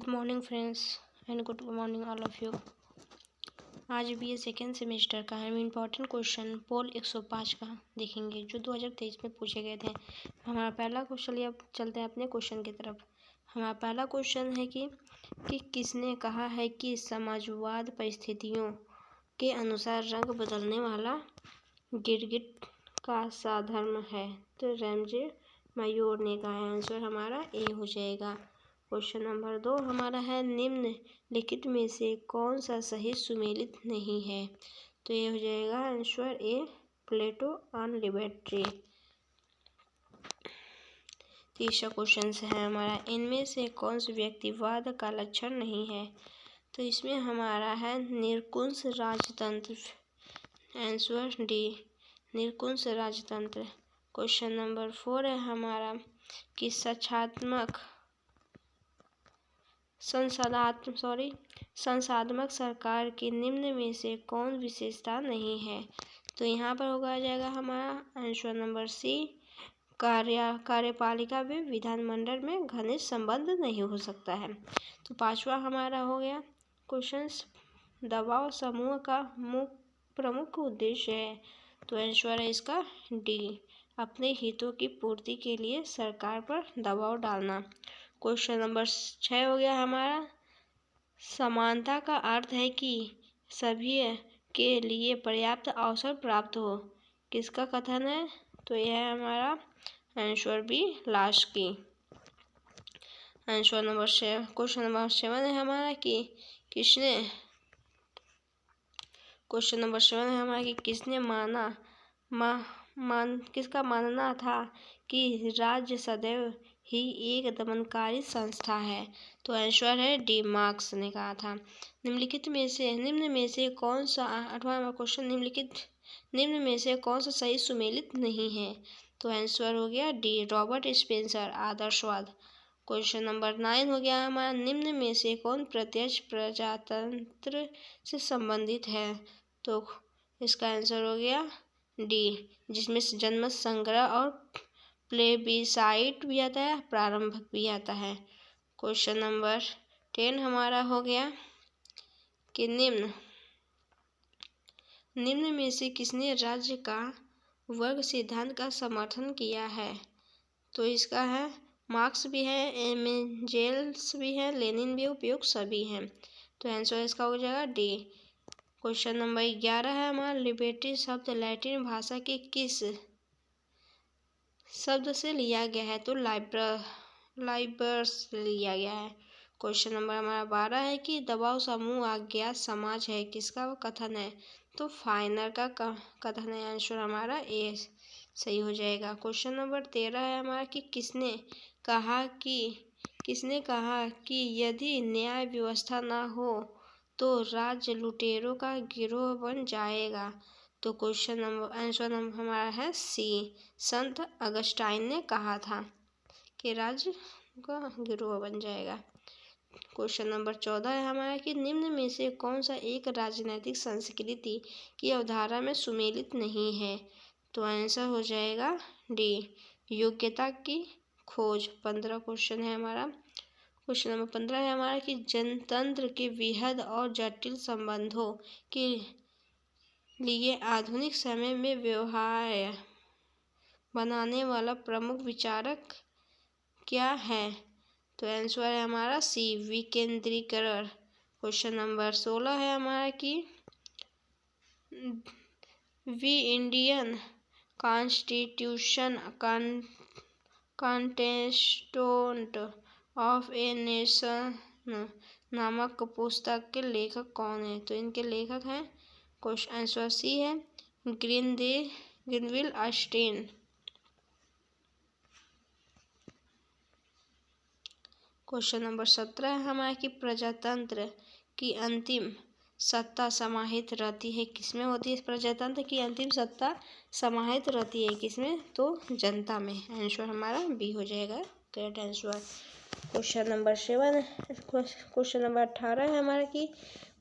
Morning friends and good morning all of you. आज भी ये सेकेंड सेमेस्टर का हम इम्पॉर्टेंट क्वेश्चन पोल 105 का देखेंगे जो 2023 में पूछे गए थे। हमारा पहला क्वेश्चन, अब चलते हैं अपने क्वेश्चन की तरफ। हमारा पहला क्वेश्चन है कि किसने कहा है कि समाजवाद परिस्थितियों के अनुसार रंग बदलने वाला गिरगिट का साधर्म है। तो रैमजे मायोर ने कहा है। आंसर हमारा ए हो जाएगा। क्वेश्चन नंबर 2 हमारा है, निम्नलिखित में से कौन सा सही सुमेलित नहीं है। तो ये हो जाएगा answer A, Plato on liberty. तीसरा क्वेश्चन है हमारा, इनमें से कौन सा व्यक्तिवाद का लक्षण नहीं है। तो इसमें हमारा है निरंकुश राजतंत्र। आंसर डी, निरंकुश राजतंत्र। क्वेश्चन नंबर 4 है हमारा कि संसाधनात्मक सरकार की निम्न में से कौन विशेषता नहीं है। तो यहाँ पर होगा जाएगा हमारा आंसर नंबर सी, कार्यपालिका में विधानमंडल में घनिष्ठ संबंध नहीं हो सकता है। तो पांचवा हमारा हो गया क्वेश्चन, दबाव समूह का प्रमुख उद्देश्य है। तो आंसर है इसका डी, अपने हितों की पूर्ति के लिए सरकार पर दबाव डालना। क्वेश्चन नंबर 6 हो गया हमारा, समानता का अर्थ है कि सभी के लिए पर्याप्त अवसर प्राप्त हो। किसका कथन है। तो यह है हमारा आंसर बी, लास्ट की। आंसर नंबर 7, क्वेश्चन नंबर 7 है हमारा कि क्वेश्चन नंबर 7 है हमारा कि किसने किसका मानना था कि राज्य सदैव ही एक दमनकारी संस्था है। तो आंसर है डी, मार्क्स ने कहा था। निम्न में से कौन सा, 8वां क्वेश्चन, निम्न में से कौन सा सही सुमेलित नहीं है। तो आंसर हो गया डी, रॉबर्ट स्पेंसर, आदर्शवाद। क्वेश्चन नंबर 9 हो गया हमारा, निम्न में से कौन प्रत्यक्ष प्रजातंत्र से संबंधित है। तो इसका आंसर हो गया डी, जिसमें जनमत संग्रह और प्लेबिसाइट भी आता है, प्रारंभक भी आता है। क्वेश्चन नंबर 10 हमारा हो गया कि निम्न में से किसने राज्य का वर्ग सिद्धांत का समर्थन किया है। तो इसका है मार्क्स भी है, एंजेल्स भी है, लेनिन भी, उपयोग सभी हैं। तो आंसर इसका हो जाएगा डी। क्वेश्चन नंबर 11 है हमारा, लिबर्टी शब्द लैटिन भाषा के किस शब्द से लिया गया है। तो लाइबर्स लिया गया है। क्वेश्चन नंबर हमारा 12 है कि दबाव समूह अज्ञात समाज है, किसका कथन है। तो फाइनर का कथन है। आंसर हमारा ए सही हो जाएगा। क्वेश्चन नंबर 13 है हमारा कि किसने कहा कि यदि न्याय व्यवस्था ना हो तो राज्य लुटेरों का गिरोह बन जाएगा। तो क्वेश्चन नंबर आंसर हमारा है सी, संत अगस्टाइन ने कहा था कि राज्य का गिरोह बन जाएगा। क्वेश्चन नंबर 14 है हमारा कि निम्न में से कौन सा एक राजनीतिक संस्कृति की अवधारणा में सुमेलित नहीं है। तो आंसर हो जाएगा डी, योग्यता की खोज। 15 क्वेश्चन है हमारा। क्वेश्चन नंबर 15 है हमारा कि जनतंत्र के वृहद और जटिल संबंधों के लिए आधुनिक समय में व्यवहार्य बनाने वाला प्रमुख विचारक क्या है। तो आंसर है हमारा सी, विकेंद्रीकरण। क्वेश्चन नंबर 16 है हमारा कि we Indian constitution contestant of a nation नामक पुस्तक के लेखक कौन है। तो इनके लेखक हैं, क्वेश्चन आंसर सी है, ग्रीनविल ऑस्टिन। क्वेश्चन नंबर 17 है हमारा कि प्रजातंत्र की अंतिम सत्ता समाहित रहती है किसमें होती है। प्रजातंत्र की अंतिम सत्ता समाहित रहती है किसमें। तो जनता में। आंसर हमारा बी हो जाएगा करेक्ट आंसर। क्वेश्चन नंबर 18 है हमारा कि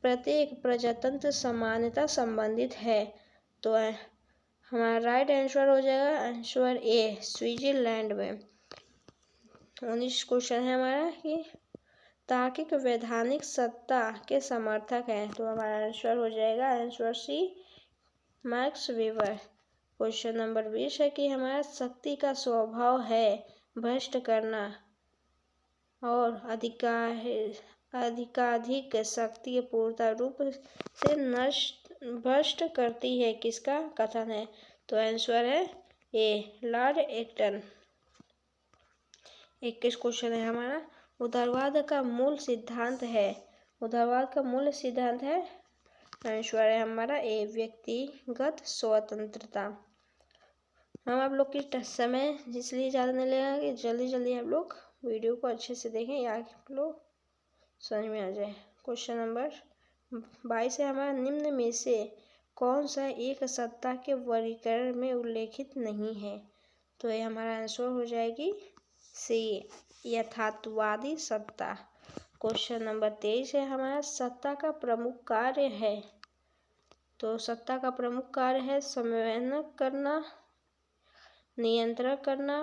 प्रत्येक प्रजातंत्र समानता संबंधित है। तो हमारा राइट आंसर हो जाएगा आंसर ए, स्विट्जरलैंड में। 19 क्वेश्चन है हमारा कि तार्किक वैधानिक सत्ता के समर्थक हैं। तो हमारा आंसर हो जाएगा answer C, Max Weber. Question number 20 है कि हमारा शक्ति का स्वभाव है भ्रष्ट करना और अधिकाधिक शक्ति पूर्ण रूप से भ्रष्ट करती है, किसका कथन है? तो आंसर है ए, लॉर्ड एक्टन। 21 क्वेश्चन है हमारा, उदारवाद का मूल सिद्धांत है। उदारवाद का मूल सिद्धांत है, आंसर है हमारा ए, व्यक्तिगत स्वतंत्रता। हम आप लोग की समय इसलिए ज़्यादा नहीं लगेगा कि जल्दी जल्दी आप लोग वीडियो को अच्छे से देखें या आप लोग समझ में आ जाए। क्वेश्चन नंबर 22 है हमारा, निम्न में से कौन सा एक सत्ता के वर्गीकरण में उल्लेखित नहीं है? तो ये हमारा आंसर हो जाएगी सी, यथार्थवादी सत्ता। क्वेश्चन नंबर 23 है हमारा, सत्ता का प्रमुख कार्य है। तो सत्ता का प्रमुख कार्य है समन्वय करना, नियंत्रण करना,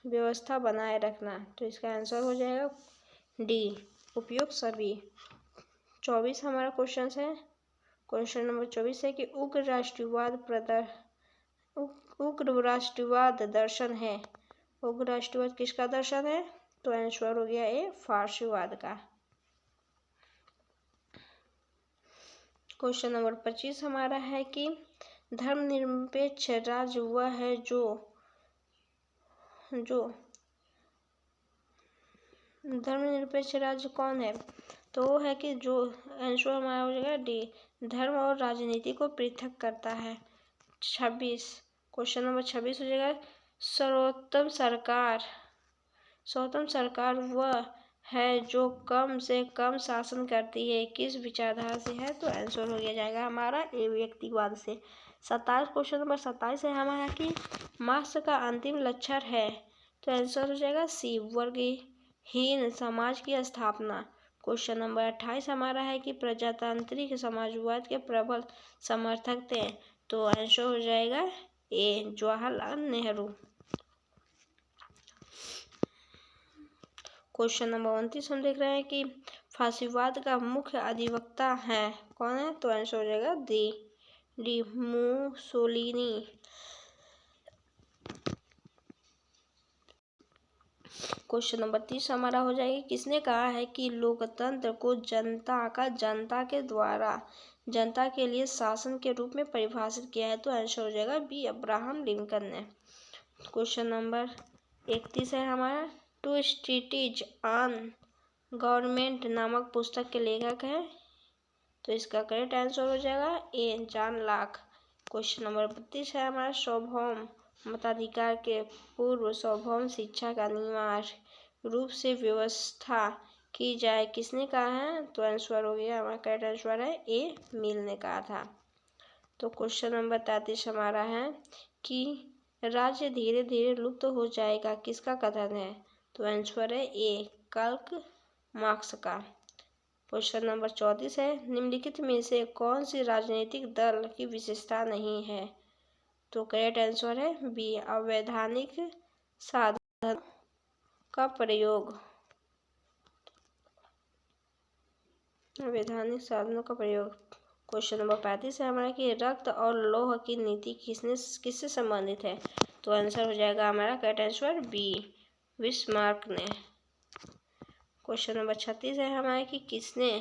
व्यवस्था बनाए रखना। तो इसका आंसर हो जाएगा डी, उपयुक्त सभी। 24 हमारा क्वेश्चन है, क्वेश्चन नंबर 24 है कि उग्र राष्ट्रवाद दर्शन है। उग्र राष्ट्रवाद किसका दर्शन है? तो आंसर हो गया ए, फारसीवाद का। क्वेश्चन नंबर 25 हमारा है कि धर्मनिरपेक्ष राज्य वह है जो धर्मनिरपेक्ष राज्य कौन है? तो वो है कि जो, आंसर हमारा हो जाएगा डी, धर्म और राजनीति को पृथक करता है। 26 क्वेश्चन नंबर 26 हो जाएगा, सर्वोत्तम सरकार वह है जो कम से कम शासन करती है, किस विचारधारा से है? तो आंसर हो गया जाएगा हमारा ए, व्यक्तिवाद से। 27 क्वेश्चन नंबर 27 है हमारा कि मार्क्स का अंतिम लक्ष्य है। तो आंसर हो जाएगा सी, वर्गहीन समाज की स्थापना। क्वेश्चन नंबर 28 हमारा है कि प्रजातांत्रिक समाजवाद के प्रबल समर्थक थे। तो आंसर हो जाएगा ए, जवाहरलाल नेहरू। क्वेश्चन नंबर 29 हम देख रहे हैं कि फासीवाद का मुख्य अधिवक्ता है, कौन है? तो आंसर हो जाएगा डी, मुसोलिनी। क्वेश्चन नंबर 30 हमारा हो जाएगा, किसने कहा है कि लोकतंत्र को जनता के द्वारा जनता के लिए शासन के रूप में परिभाषित किया है? तो आंसर हो जाएगा बी, अब्राहम लिंकन ने। क्वेश्चन नंबर 31 है हमारा, टू स्ट्रीटीज ऑन गवर्नमेंट नामक पुस्तक के लेखक है। तो इसका करेक्ट आंसर हो जाएगा ए, जॉन लॉक। क्वेश्चन नंबर 32 है हमारा, सार्वभौम मताधिकार के पूर्व सार्वभौम शिक्षा का अनिवार्य रूप से व्यवस्था की जाए, किसने कहा है? तो आंसर हो गया हमारा करेक्ट आंसर है ए, मिल ने कहा था। तो क्वेश्चन नंबर 33 हमारा है कि राज्य धीरे धीरे लुप्त हो जाएगा, किसका कथन है? तो आंसर है ए, कार्ल मार्क्स का। क्वेश्चन नंबर 34 है, निम्नलिखित में से कौन सी राजनीतिक दल की विशेषता नहीं है? तो करेक्ट आंसर है बी, अवैधानिक साधनों का प्रयोग। अवैधानिक साधनों का प्रयोग। क्वेश्चन नंबर 35 है हमारा कि रक्त और लौह की नीति किससे संबंधित है? तो आंसर हो जाएगा हमारा करेक्ट आंसर बी, बिस्मार्क ने। क्वेश्चन नंबर 36 है हमारा कि किसने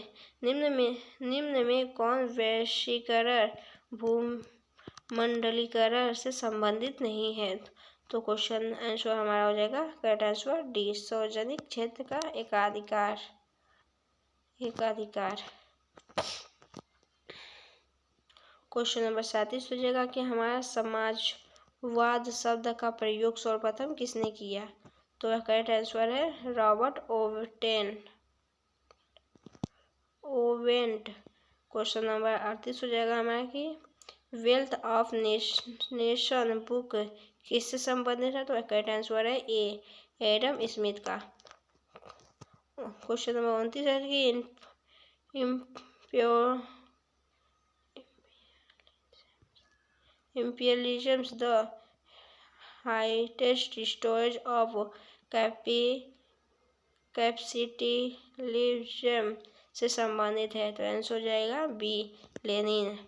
निम्न में कौन वैश्वीकरण भूमंडलीकरण से संबंधित नहीं है? तो क्वेश्चन आंसर हमारा हो जाएगा करेक्ट आंसर डी, सार्वजनिक क्षेत्र का एकाधिकार। क्वेश्चन नंबर 37 हो जाएगा कि हमारा समाजवाद शब्द का प्रयोग सर्वप्रथम किसने किया? तो करेक्ट आंसर है रॉबर्ट ओवेंट। क्वेश्चन नंबर 38 हो जाएगा हमारा कि वेल्थ ऑफ नेशन बुक किससे संबंधित है? तो करेक्ट आंसर है ए, एडम स्मिथ का। क्वेश्चन नंबर 29 है कि imperialism the highest storage of capitalism से संबंधित है, तो आंसर हो जाएगा बी, लेनिन।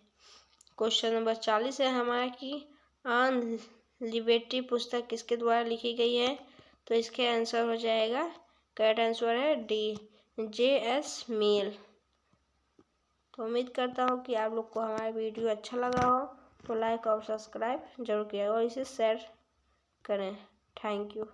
क्वेश्चन नंबर 40 है हमारा कि ऑन लिबर्टी पुस्तक किसके द्वारा लिखी गई है, तो इसके आंसर हो जाएगा, करेक्ट आंसर है डी, J.S. मिल। तो उम्मीद करता हूँ कि आप लोग को हमारा वीडियो अच्छा लगा हो, तो लाइक और सब्सक्राइब जरूर किया और इसे शेयर करें। Thank you.